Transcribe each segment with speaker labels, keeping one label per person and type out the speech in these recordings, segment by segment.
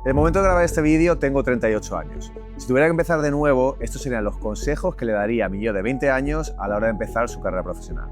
Speaker 1: En el momento de grabar este vídeo tengo 38 años. Si tuviera que empezar de nuevo, estos serían los consejos que le daría a mi yo de 20 años a la hora de empezar su carrera profesional.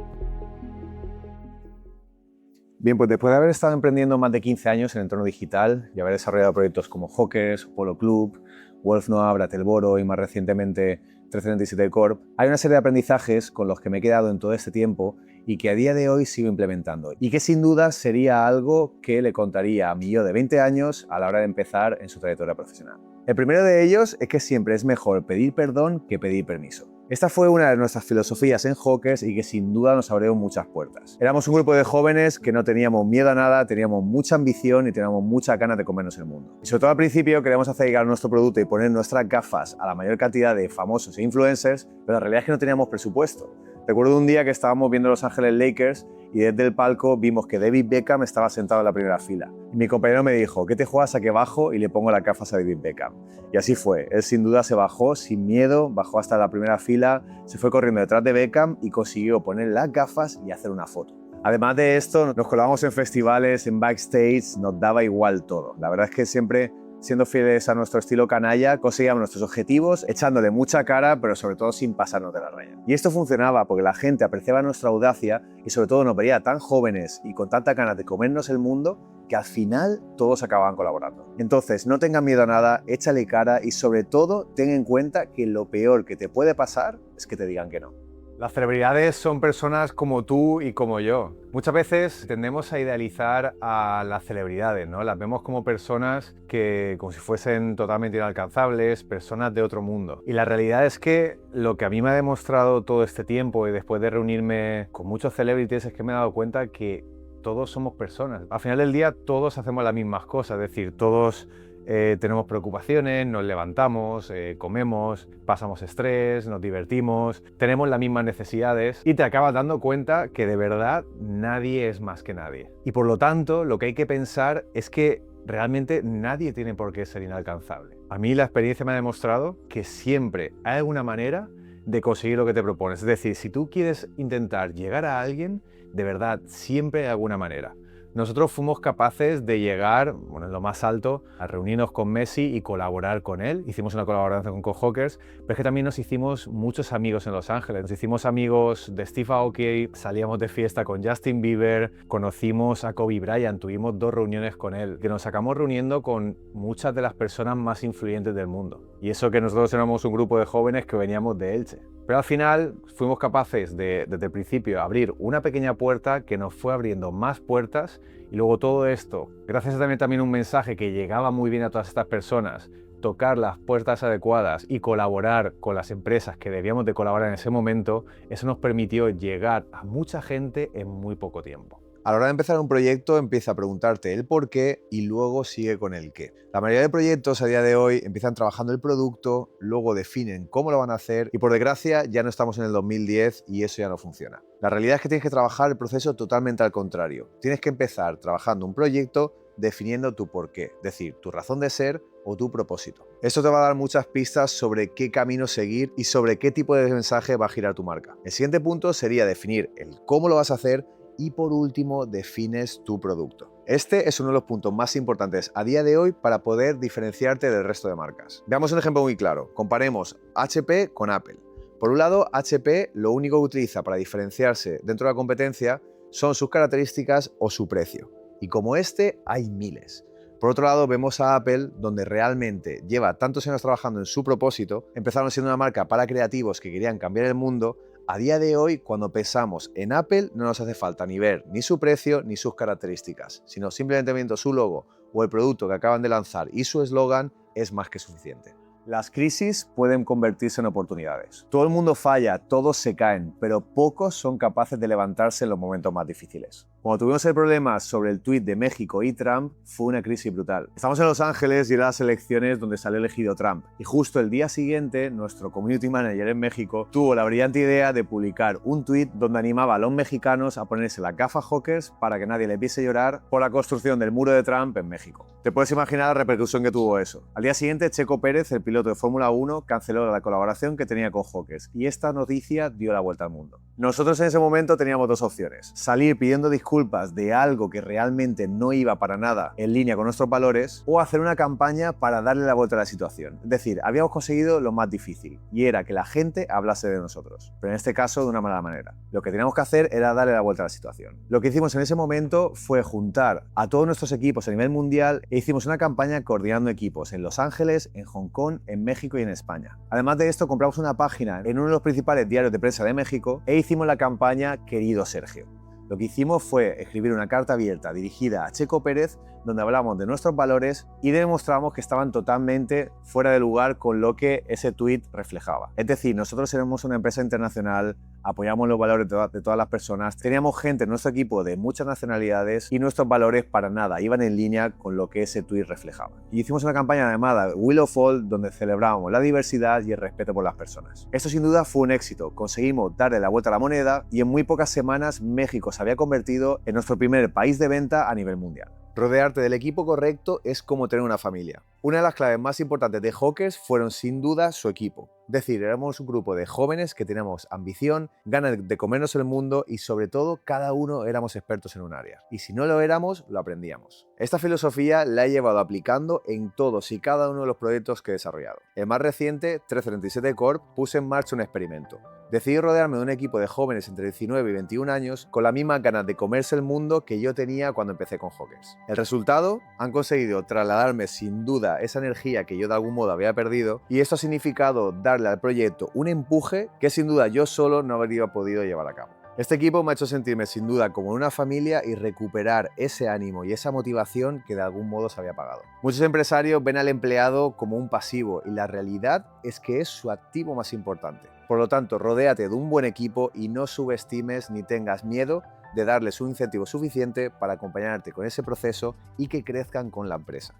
Speaker 1: Bien, pues después de haber estado emprendiendo más de 15 años en el entorno digital y haber desarrollado proyectos como Hawkers, Polo Club, Wolf Noah, Bratelboro y más recientemente 1337 Corp, hay una serie de aprendizajes con los que me he quedado en todo este tiempo y que a día de hoy sigo implementando y que sin duda sería algo que le contaría a mi yo de 20 años a la hora de empezar en su trayectoria profesional. El primero de ellos es que siempre es mejor pedir perdón que pedir permiso. Esta fue una de nuestras filosofías en Hawkers y que sin duda nos abrió muchas puertas. Éramos un grupo de jóvenes que no teníamos miedo a nada, teníamos mucha ambición y teníamos muchas ganas de comernos el mundo. Y sobre todo al principio queríamos hacer llegar nuestro producto y poner nuestras gafas a la mayor cantidad de famosos e influencers, pero la realidad es que no teníamos presupuesto. Recuerdo un día que estábamos viendo Los Ángeles Lakers y desde el palco vimos que David Beckham estaba sentado en la primera fila. Y mi compañero me dijo, ¿qué te juegas a que bajo y le pongo las gafas a David Beckham? Y así fue. Él sin duda se bajó sin miedo, bajó hasta la primera fila, se fue corriendo detrás de Beckham y consiguió poner las gafas y hacer una foto. Además de esto, nos colábamos en festivales, en backstage, nos daba igual todo. La verdad es que siempre, siendo fieles a nuestro estilo canalla, conseguíamos nuestros objetivos echándole mucha cara, pero sobre todo sin pasarnos de la raya. Y esto funcionaba porque la gente apreciaba nuestra audacia y sobre todo nos veía tan jóvenes y con tanta ganas de comernos el mundo que al final todos acababan colaborando. Entonces, no tengan miedo a nada, échale cara y sobre todo ten en cuenta que lo peor que te puede pasar es que te digan que no.
Speaker 2: Las celebridades son personas como tú y como yo. Muchas veces tendemos a idealizar a las celebridades, ¿no? Las vemos como personas que, como si fuesen totalmente inalcanzables, personas de otro mundo. Y la realidad es que lo que a mí me ha demostrado todo este tiempo y después de reunirme con muchos celebrities es que me he dado cuenta que todos somos personas. Al final del día todos hacemos las mismas cosas, es decir, todos tenemos preocupaciones, nos levantamos, comemos, pasamos estrés, nos divertimos, tenemos las mismas necesidades y te acabas dando cuenta que de verdad nadie es más que nadie. Y por lo tanto, lo que hay que pensar es que realmente nadie tiene por qué ser inalcanzable. A mí la experiencia me ha demostrado que siempre hay alguna manera de conseguir lo que te propones. Es decir, si tú quieres intentar llegar a alguien, de verdad, siempre hay alguna manera. Nosotros fuimos capaces de llegar, bueno, en lo más alto, a reunirnos con Messi y colaborar con él. Hicimos una colaboración con Hawkers, pero es que también nos hicimos muchos amigos en Los Ángeles. Nos hicimos amigos de Steve Aoki, salíamos de fiesta con Justin Bieber, conocimos a Kobe Bryant, tuvimos 2 reuniones con él, que nos sacamos reuniendo con muchas de las personas más influyentes del mundo. Y eso que nosotros éramos un grupo de jóvenes que veníamos de Elche. Pero al final fuimos capaces de, desde el principio, abrir una pequeña puerta que nos fue abriendo más puertas y luego todo esto, gracias a también un mensaje que llegaba muy bien a todas estas personas, tocar las puertas adecuadas y colaborar con las empresas que debíamos de colaborar en ese momento, eso nos permitió llegar a mucha gente en muy poco tiempo.
Speaker 1: A la hora de empezar un proyecto, empieza a preguntarte el por qué y luego sigue con el qué. La mayoría de proyectos a día de hoy empiezan trabajando el producto, luego definen cómo lo van a hacer y por desgracia ya no estamos en el 2010 y eso ya no funciona. La realidad es que tienes que trabajar el proceso totalmente al contrario. Tienes que empezar trabajando un proyecto definiendo tu porqué, es decir, tu razón de ser o tu propósito. Esto te va a dar muchas pistas sobre qué camino seguir y sobre qué tipo de mensaje va a girar tu marca. El siguiente punto sería definir el cómo lo vas a hacer y por último defines tu producto. Este es uno de los puntos más importantes a día de hoy para poder diferenciarte del resto de marcas. Veamos un ejemplo muy claro. Comparemos HP con Apple. Por un lado, HP lo único que utiliza para diferenciarse dentro de la competencia son sus características o su precio. Y como este, hay miles. Por otro lado, vemos a Apple, donde realmente lleva tantos años trabajando en su propósito, empezaron siendo una marca para creativos que querían cambiar el mundo. A día de hoy, cuando pensamos en Apple, no nos hace falta ni ver ni su precio ni sus características, sino simplemente viendo su logo o el producto que acaban de lanzar y su eslogan es más que suficiente. Las crisis pueden convertirse en oportunidades. Todo el mundo falla, todos se caen, pero pocos son capaces de levantarse en los momentos más difíciles. Cuando tuvimos el problema sobre el tuit de México y Trump, fue una crisis brutal. Estamos en Los Ángeles y eran las elecciones donde salió elegido Trump. Y justo el día siguiente, nuestro community manager en México tuvo la brillante idea de publicar un tuit donde animaba a los mexicanos a ponerse la gafa Hawkers para que nadie le viese llorar por la construcción del muro de Trump en México. Te puedes imaginar la repercusión que tuvo eso. Al día siguiente, Checo Pérez, el piloto de Fórmula 1, canceló la colaboración que tenía con Hawkers y esta noticia dio la vuelta al mundo. Nosotros en ese momento teníamos 2 opciones: salir pidiendo disculpas disculpas de algo que realmente no iba para nada en línea con nuestros valores, o hacer una campaña para darle la vuelta a la situación. Es decir, habíamos conseguido lo más difícil, y era que la gente hablase de nosotros, pero en este caso de una mala manera. Lo que teníamos que hacer era darle la vuelta a la situación. Lo que hicimos en ese momento fue juntar a todos nuestros equipos a nivel mundial e hicimos una campaña coordinando equipos en Los Ángeles, en Hong Kong, en México y en España. Además de esto, compramos una página en uno de los principales diarios de prensa de México e hicimos la campaña Querido Sergio. Lo que hicimos fue escribir una carta abierta dirigida a Checo Pérez, donde hablamos de nuestros valores y demostramos que estaban totalmente fuera de lugar con lo que ese tuit reflejaba. Es decir, nosotros éramos una empresa internacional, apoyamos los valores de todas las personas, teníamos gente en nuestro equipo de muchas nacionalidades y nuestros valores para nada iban en línea con lo que ese tuit reflejaba. Y hicimos una campaña llamada Wheel of All, donde celebrábamos la diversidad y el respeto por las personas. Esto sin duda fue un éxito, conseguimos darle la vuelta a la moneda y en muy pocas semanas México se había convertido en nuestro primer país de venta a nivel mundial. Rodearte del equipo correcto es como tener una familia. Una de las claves más importantes de Hawkers fueron sin duda su equipo. Es decir, éramos un grupo de jóvenes que teníamos ambición, ganas de comernos el mundo y sobre todo cada uno éramos expertos en un área. Y si no lo éramos, lo aprendíamos. Esta filosofía la he llevado aplicando en todos y cada uno de los proyectos que he desarrollado. El más reciente, 337 Corp, puse en marcha un experimento. Decidí rodearme de un equipo de jóvenes entre 19 y 21 años con las mismas ganas de comerse el mundo que yo tenía cuando empecé con Hawkers. El resultado, han conseguido trasladarme sin duda esa energía que yo de algún modo había perdido y esto ha significado darle al proyecto un empuje que sin duda yo solo no habría podido llevar a cabo. Este equipo me ha hecho sentirme sin duda como una familia y recuperar ese ánimo y esa motivación que de algún modo se había apagado. Muchos empresarios ven al empleado como un pasivo y la realidad es que es su activo más importante. Por lo tanto, rodéate de un buen equipo y no subestimes ni tengas miedo de darles un incentivo suficiente para acompañarte con ese proceso y que crezcan con la empresa.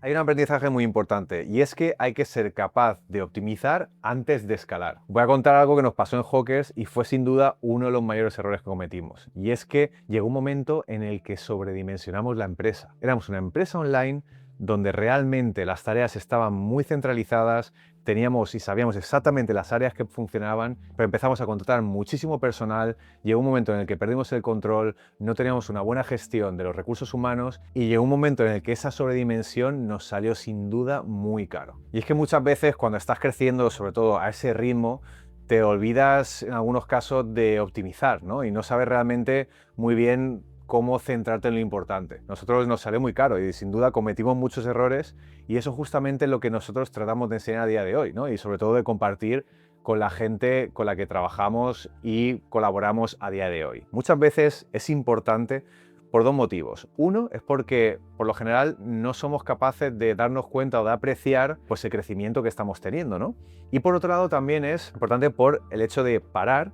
Speaker 2: Hay un aprendizaje muy importante y es que hay que ser capaz de optimizar antes de escalar. Voy a contar algo que nos pasó en Hawkers y fue sin duda uno de los mayores errores que cometimos. Y es que llegó un momento en el que sobredimensionamos la empresa. Éramos una empresa online donde realmente las tareas estaban muy centralizadas, teníamos y sabíamos exactamente las áreas que funcionaban, pero empezamos a contratar muchísimo personal, llegó un momento en el que perdimos el control, no teníamos una buena gestión de los recursos humanos y llegó un momento en el que esa sobredimensión nos salió sin duda muy caro. Y es que muchas veces cuando estás creciendo, sobre todo a ese ritmo, te olvidas en algunos casos de optimizar, ¿no? Y no sabes realmente muy bien cómo centrarte en lo importante. Nosotros nos salió muy caro y sin duda cometimos muchos errores y eso justamente es lo que nosotros tratamos de enseñar a día de hoy, ¿no? Y sobre todo de compartir con la gente con la que trabajamos y colaboramos a día de hoy. Muchas veces es importante por dos motivos. Uno es porque por lo general no somos capaces de darnos cuenta o de apreciar pues, el crecimiento que estamos teniendo, ¿no? Y por otro lado también es importante por el hecho de parar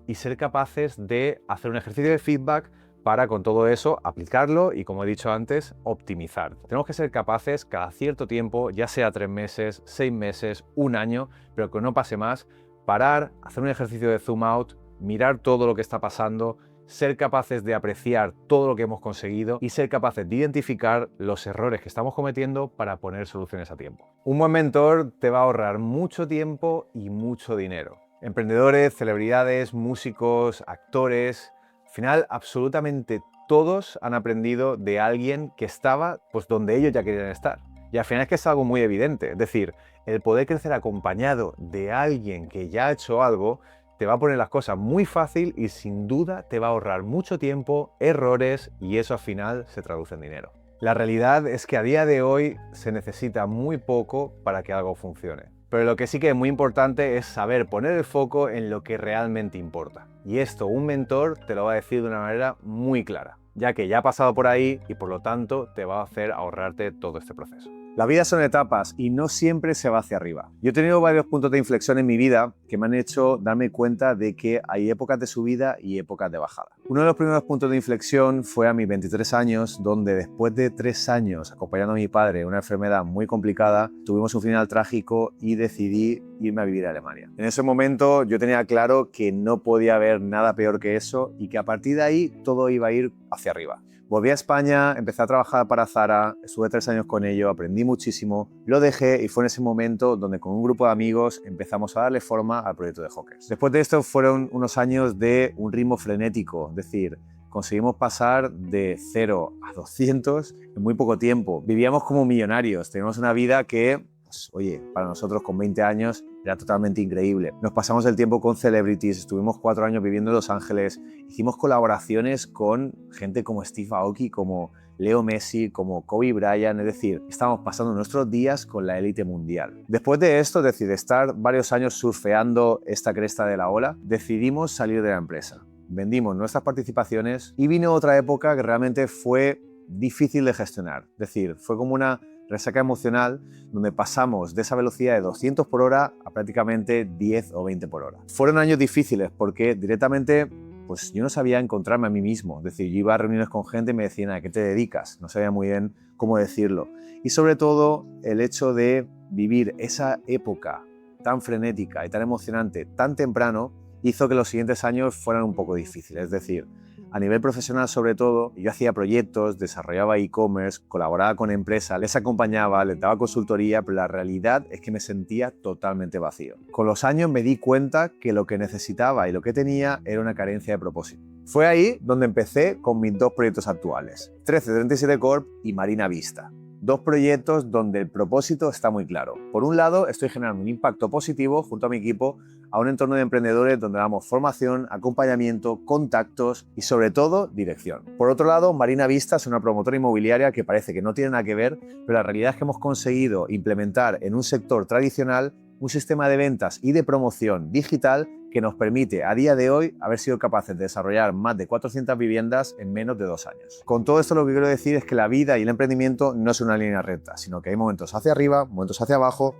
Speaker 2: y ser capaces de hacer un ejercicio de feedback para con todo eso aplicarlo y, como he dicho antes, optimizar. Tenemos que ser capaces cada cierto tiempo, ya sea 3 meses, 6 meses, un año, pero que no pase más, parar, hacer un ejercicio de zoom out, mirar todo lo que está pasando, ser capaces de apreciar todo lo que hemos conseguido y ser capaces de identificar los errores que estamos cometiendo para poner soluciones a tiempo. Un buen mentor te va a ahorrar mucho tiempo y mucho dinero. Emprendedores, celebridades, músicos, actores, al final absolutamente todos han aprendido de alguien que estaba pues donde ellos ya querían estar. Y al final es que es algo muy evidente, es decir, el poder crecer acompañado de alguien que ya ha hecho algo te va a poner las cosas muy fácil y sin duda te va a ahorrar mucho tiempo, errores y eso al final se traduce en dinero. La realidad es que a día de hoy se necesita muy poco para que algo funcione. Pero lo que sí que es muy importante es saber poner el foco en lo que realmente importa. Y esto un mentor te lo va a decir de una manera muy clara, ya que ya ha pasado por ahí y por lo tanto te va a hacer ahorrarte todo este proceso.
Speaker 1: La vida son etapas y no siempre se va hacia arriba. Yo he tenido varios puntos de inflexión en mi vida que me han hecho darme cuenta de que hay épocas de subida y épocas de bajada. Uno de los primeros puntos de inflexión fue a mis 23 años, donde después de 3 años acompañando a mi padre en una enfermedad muy complicada, tuvimos un final trágico y decidí irme a vivir a Alemania. En ese momento yo tenía claro que no podía haber nada peor que eso y que a partir de ahí todo iba a ir hacia arriba. Volví a España, empecé a trabajar para Zara, estuve 3 años con ello, aprendí muchísimo, lo dejé y fue en ese momento donde con un grupo de amigos empezamos a darle forma al proyecto de Hawkers. Después de esto fueron unos años de un ritmo frenético, es decir, conseguimos pasar de 0 a 200 en muy poco tiempo. Vivíamos como millonarios, teníamos una vida que, pues, oye, para nosotros con 20 años era totalmente increíble. Nos pasamos el tiempo con celebrities, estuvimos 4 años viviendo en Los Ángeles, hicimos colaboraciones con gente como Steve Aoki, como Leo Messi, como Kobe Bryant, es decir, estábamos pasando nuestros días con la élite mundial. Después de esto, es decir, de estar varios años surfeando esta cresta de la ola, decidimos salir de la empresa. Vendimos nuestras participaciones y vino otra época que realmente fue difícil de gestionar. Es decir, fue como una resaca emocional donde pasamos de esa velocidad de 200 por hora a prácticamente 10 o 20 por hora. Fueron años difíciles porque directamente pues yo no sabía encontrarme a mí mismo. Es decir, yo iba a reuniones con gente y me decían, ¿a qué te dedicas? No sabía muy bien cómo decirlo. Y sobre todo el hecho de vivir esa época tan frenética y tan emocionante tan temprano hizo que los siguientes años fueran un poco difíciles. Es decir, a nivel profesional sobre todo, yo hacía proyectos, desarrollaba e-commerce, colaboraba con empresas, les acompañaba, les daba consultoría, pero la realidad es que me sentía totalmente vacío. Con los años me di cuenta que lo que necesitaba y lo que tenía era una carencia de propósito. Fue ahí donde empecé con mis 2 proyectos actuales, 1337 Corp y Marina Vista. 2 proyectos donde el propósito está muy claro. Por un lado, estoy generando un impacto positivo junto a mi equipo a un entorno de emprendedores donde damos formación, acompañamiento, contactos y sobre todo dirección. Por otro lado, Marina Vista es una promotora inmobiliaria que parece que no tiene nada que ver, pero la realidad es que hemos conseguido implementar en un sector tradicional un sistema de ventas y de promoción digital que nos permite a día de hoy haber sido capaces de desarrollar más de 400 viviendas en menos de 2 años. Con todo esto lo que quiero decir es que la vida y el emprendimiento no es una línea recta, sino que hay momentos hacia arriba, momentos hacia abajo,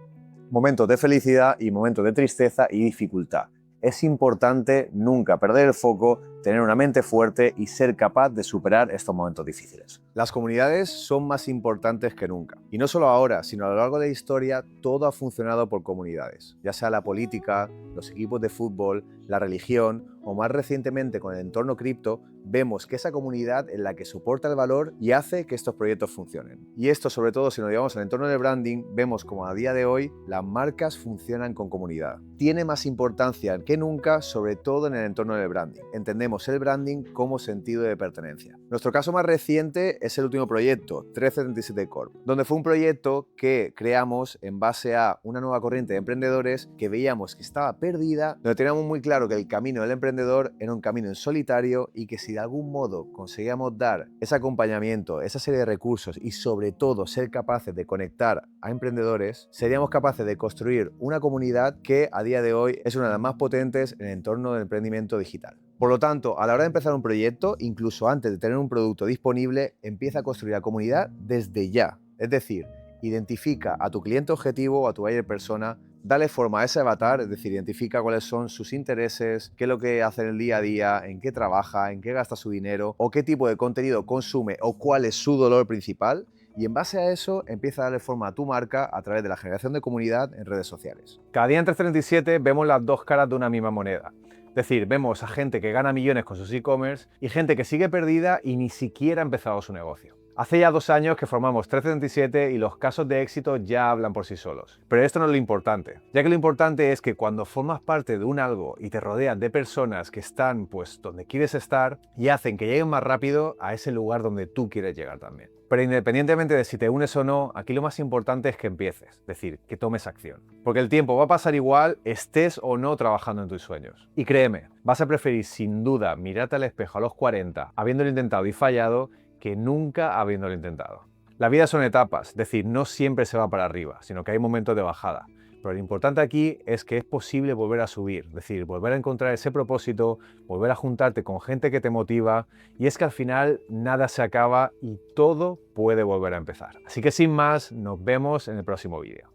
Speaker 1: momentos de felicidad y momentos de tristeza y dificultad. Es importante nunca perder el foco, tener una mente fuerte y ser capaz de superar estos momentos difíciles. Las comunidades son más importantes que nunca. Y no solo ahora, sino a lo largo de la historia, todo ha funcionado por comunidades. Ya sea la política, los equipos de fútbol, la religión o más recientemente con el entorno cripto, vemos que esa comunidad es la que soporta el valor y hace que estos proyectos funcionen. Y esto, sobre todo si nos llevamos al entorno del branding, vemos como a día de hoy las marcas funcionan con comunidad. Tiene más importancia que nunca, sobre todo en el entorno del branding. Entendemos el branding como sentido de pertenencia. Nuestro caso más reciente es el último proyecto, 1337 Corp, donde fue un proyecto que creamos en base a una nueva corriente de emprendedores que veíamos que estaba perdida, donde teníamos muy claro que el camino del emprendedor era un camino en solitario y que si de algún modo conseguíamos dar ese acompañamiento, esa serie de recursos y sobre todo ser capaces de conectar a emprendedores, seríamos capaces de construir una comunidad que a día de hoy es una de las más potentes en el entorno del emprendimiento digital. Por lo tanto, a la hora de empezar un proyecto, incluso antes de tener un producto disponible, empieza a construir la comunidad desde ya. Es decir, identifica a tu cliente objetivo o a tu buyer persona, dale forma a ese avatar, es decir, identifica cuáles son sus intereses, qué es lo que hace en el día a día, en qué trabaja, en qué gasta su dinero o qué tipo de contenido consume o cuál es su dolor principal. Y en base a eso empieza a darle forma a tu marca a través de la generación de comunidad en redes sociales.
Speaker 2: Cada día en 1337 vemos las 2 caras de una misma moneda. Es decir, vemos a gente que gana millones con sus e-commerce y gente que sigue perdida y ni siquiera ha empezado su negocio. Hace ya 2 años que formamos 1337 y los casos de éxito ya hablan por sí solos. Pero esto no es lo importante, ya que lo importante es que cuando formas parte de un algo y te rodeas de personas que están pues donde quieres estar y hacen que lleguen más rápido a ese lugar donde tú quieres llegar también. Pero independientemente de si te unes o no, aquí lo más importante es que empieces, es decir, que tomes acción. Porque el tiempo va a pasar igual, estés o no trabajando en tus sueños. Y créeme, vas a preferir sin duda mirarte al espejo a los 40, habiéndolo intentado y fallado, que nunca habiéndolo intentado. La vida son etapas, es decir, no siempre se va para arriba, sino que hay momentos de bajada. Pero lo importante aquí es que es posible volver a subir, es decir, volver a encontrar ese propósito, volver a juntarte con gente que te motiva, y es que al final nada se acaba y todo puede volver a empezar. Así que sin más, nos vemos en el próximo vídeo.